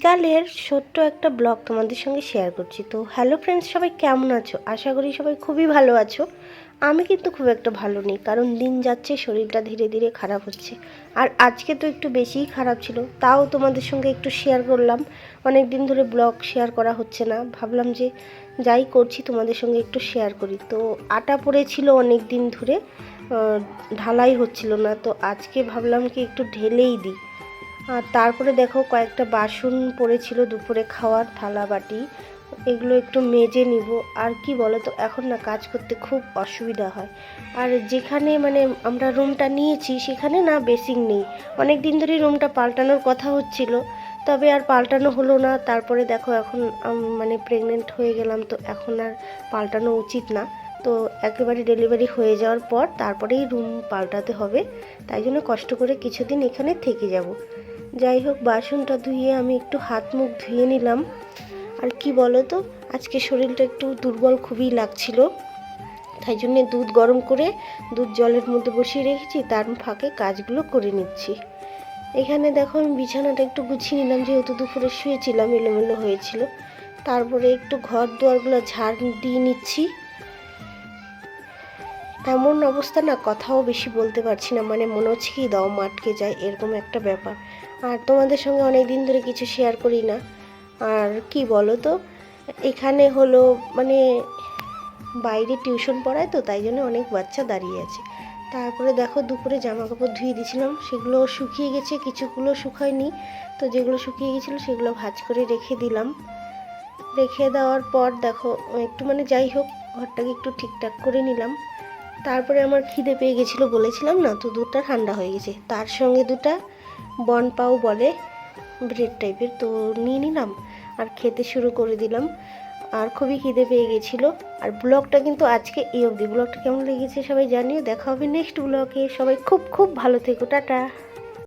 বিকালের ছোট্ট একটা ব্লগ তোমাদের সঙ্গে শেয়ার করছি। তো হ্যালো ফ্রেন্ডস, সবাই কেমন আছো? আশা করি সবাই খুবই ভালো আছো। আমি কিন্তু খুব একটা ভালো নেই, কারণ দিন যাচ্ছে শরীরটা ধীরে ধীরে খারাপ হচ্ছে। আর আজকে তো একটু বেশিই খারাপ ছিল, তাও তোমাদের সঙ্গে একটু শেয়ার করলাম। অনেক দিন ধরে ব্লগ শেয়ার করা হচ্ছে না, ভাবলাম যে যাই করছি তোমাদের সঙ্গে একটু শেয়ার করি। তো আটা পড়েছিল অনেক দিন ধরে, ঢালাই হচ্ছিল না, তো আজকে ভাবলাম কি একটু ঢেলেই দিই। আর তারপরে দেখো কয়েকটা বাসন পড়েছিল দুপুরে খাওয়ার, থালা বাটি, এগুলো একটু মেজে নিব। আর কি বলো তো, এখন না কাজ করতে খুব অসুবিধা হয়। আর যেখানে মানে আমরা রুমটা নিয়েছি সেখানে না বেসিং নেই। অনেক দিন ধরেই রুমটা পাল্টানোর কথা হচ্ছিল, তবে আর পাল্টানো হলো না। তারপরে দেখো এখন মানে প্রেগনেন্ট হয়ে গেলাম, তো এখন আর পাল্টানো উচিত না। তো একেবারে ডেলিভারি হয়ে যাওয়ার পর তারপরেই রুম পাল্টাতে হবে, তাই জন্য কষ্ট করে কিছুদিন এখানে থেকে যাব। যাই হোক, বাসনটা ধুয়ে আমি একটু হাত মুখ ধুয়ে নিলাম। আর কি বলো তো, আজকে শরীরটা একটু দুর্বল খুবই লাগছিল, তাই জন্যে দুধ গরম করে দুধ জলের মধ্যে বসিয়ে রেখেছি, তার ফাঁকে কাজগুলো করে নিচ্ছি। এখানে দেখো আমি বিছানাটা একটু গুছিয়ে নিলাম, যেহেতু দুপুরে শুয়েছিলাম এলোমেলো হয়েছিল। তারপরে একটু ঘর দুয়ারগুলো ঝাড় দিয়ে নিচ্ছি। এমন অবস্থা না, কথাও বেশি বলতে পারছি না, মানে মনে হচ্ছে কি দম আটকে যায়, এরকম একটা ব্যাপার। আর তোমাদের সঙ্গে অনেক দিন ধরে কিছু শেয়ার করি না। আর কি বলো তো, এখানে হলো মানে বাইরে টিউশন পড়ায়, তো তাই জন্য অনেক বাচ্চা দাঁড়িয়ে আছে। তারপরে দেখো দুপুরে জামা কাপড় ধুয়ে দিয়েছিলাম, সেগুলো শুকিয়ে গেছে, কিছুগুলো শুকায়নি। তো যেগুলো শুকিয়ে গেছিলো সেগুলো ভাঁজ করে রেখে দিলাম। রেখে দেওয়ার পর দেখো একটু মানে যাই হোক, ঘরটাকে একটু ঠিকঠাক করে নিলাম। তারপরে আমার খিদে পেয়ে গেছিলো, বলেছিলাম না, তো দুধটা ঠান্ডা হয়ে গেছে, তার সঙ্গে দুটা বন পাও বলে ব্রেড টাইপের, তো নিয়ে নিলাম আর খেতে শুরু করে দিলাম। আর খুবই খিদে পেয়ে গেছিলো। আর ব্লগটা কিন্তু আজকে এই অবধি। ব্লগটা কেমন লেগেছে সবাই জানিও। দেখা হবে নেক্সট ব্লগে। সবাই খুব খুব ভালো থেকো, টাটা।